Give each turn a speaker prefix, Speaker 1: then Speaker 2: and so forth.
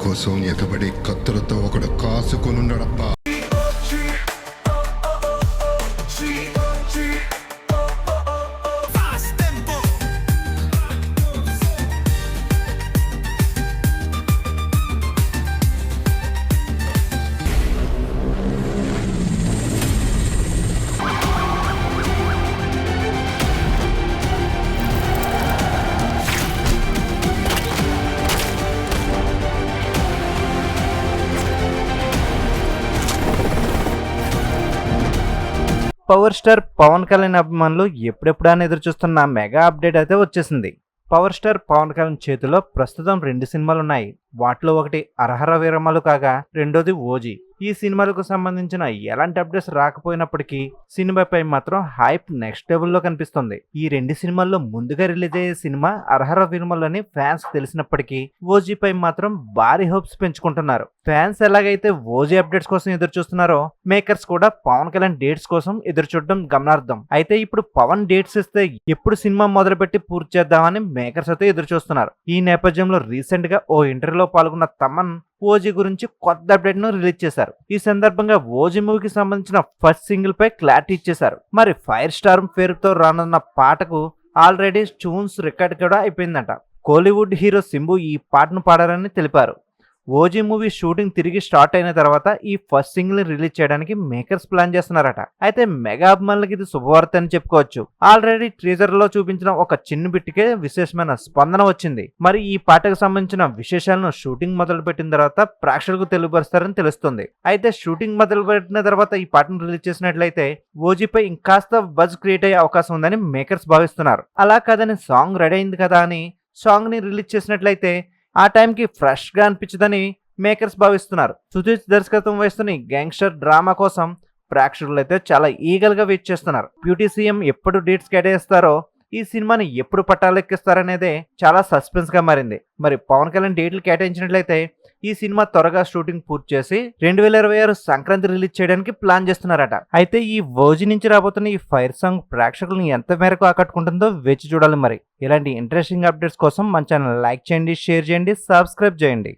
Speaker 1: కోసం ఎగబడి కత్తులతో ఒకడు కాసుకొనుండడప్పా.
Speaker 2: పవర్ స్టార్ పవన్ కళ్యాణ్ అభిమానులు ఎప్పుడెప్పుడా అని ఎదురు చూస్తున్న మెగా అప్డేట్ అయితే వచ్చేసింది. పవర్ స్టార్ పవన్ కళ్యాణ్ చేతిలో ప్రస్తుతం 2 సినిమాలు ఉన్నాయి. వాటిలో ఒకటి అరహర వీరమలు కాగా రెండోది ఓజీ. ఈ సినిమాలకు సంబంధించిన ఎలాంటి అప్డేట్స్ రాకపోయినప్పటికీ సినిమాపై మాత్రం హైప్ నెక్స్ట్ లెవెల్లో కనిపిస్తుంది. ఈ 2 సినిమాల్లో ముందుగా రిలీజ్ అయ్యే సినిమా అరహర వీరమలు అని ఫ్యాన్స్ తెలిసినప్పటికీ ఓజీపై మాత్రం భారీ హోప్స్ పెంచుకుంటున్నారు. ఫ్యాన్స్ ఎలాగైతే ఓజీ అప్డేట్స్ కోసం ఎదురు చూస్తున్నారో మేకర్స్ కూడా పవన్ కళ్యాణ్ డేట్స్ కోసం ఎదురు చూడడం గమనార్థం. అయితే ఇప్పుడు పవన్ డేట్స్ ఇస్తే ఎప్పుడు సినిమా మొదలుపెట్టి పూర్తి చేద్దామని మేకర్స్ అయితే ఎదురు చూస్తున్నారు. ఈ నేపథ్యంలో రీసెంట్ గా ఓ ఇంటర్వ్యూలో పాల్గొన్న తమన్ ఓజీ గురించి కొత్త అప్డేట్ ను రిలీజ్ చేశారు. ఈ సందర్భంగా ఓజీ మూవీకి సంబంధించిన ఫస్ట్ సింగిల్ పై క్లారిటీ ఇచ్చేశారు. మరి ఫైర్ స్టార్ పేరుతో రానున్న పాటకు ఆల్రెడీ ట్యూన్స్ రికార్డ్ కూడా అయిపోయిందట. కోలీవుడ్ హీరో సింబు ఈ పాటను పాడారని తెలిపారు. ఓజీ మూవీ షూటింగ్ తిరిగి స్టార్ట్ అయిన తర్వాత ఈ ఫస్ట్ సింగిల్ ని రిలీజ్ చేయడానికి మేకర్స్ ప్లాన్ చేస్తున్నారట. అయితే మెగా అభిమానులకి ఇది శుభవార్త అని చెప్పుకోవచ్చు. ఆల్రెడీ టీజర్ లో చూపించిన ఒక చిన్న బిట్టికే విశేషమైన స్పందన వచ్చింది. మరి ఈ పాటకు సంబంధించిన విశేషాలను షూటింగ్ మొదలు పెట్టిన తర్వాత ప్రేక్షకులకు తెలియపరుస్తారని తెలుస్తుంది. అయితే షూటింగ్ మొదలు పెట్టిన తర్వాత ఈ పాటను రిలీజ్ చేసినట్లయితే ఓజీపై ఇంకాస్త బజ్ క్రియేట్ అయ్యే అవకాశం ఉందని మేకర్స్ భావిస్తున్నారు. అలా కాదని సాంగ్ రెడీ అయింది కదా అని సాంగ్ ని రిలీజ్ చేసినట్లయితే ఆ టైంకి ఫ్రెష్ గా అనిపించదని మేకర్స్ భావిస్తున్నారు. సుధీర్ దర్శకత్వం వహిస్తున్న ఈ గ్యాంగ్స్టర్ డ్రామా కోసం ప్రేక్షకులు అయితే చాలా ఈగల్ గా వెయిట్ చేస్తున్నారు. బ్యూటీ సీఎం ఎప్పుడు డేట్స్ కేటాయిస్తారో ఈ సినిమాని ఎప్పుడు పట్టాలెక్కిస్తారనేదే చాలా సస్పెన్స్ గా మారింది. మరి పవన్ కళ్యాణ్ డేట్లు కేటాయించినట్లయితే ఈ సినిమా త్వరగా షూటింగ్ పూర్తి చేసి 2026 సంక్రాంతి రిలీజ్ చేయడానికి ప్లాన్ చేస్తున్నారట. అయితే ఈ ఓజీ నుంచి రాబోతున్న ఈ ఫైర్ సాంగ్ ప్రేక్షకులను ఎంత మేరకు ఆకట్టుకుంటుందో వేచి చూడాలి. మరి ఇలాంటి ఇంట్రెస్టింగ్ అప్డేట్స్ కోసం మన ఛానల్ లైక్ చేయండి, షేర్ చేయండి, సబ్స్క్రైబ్ చేయండి.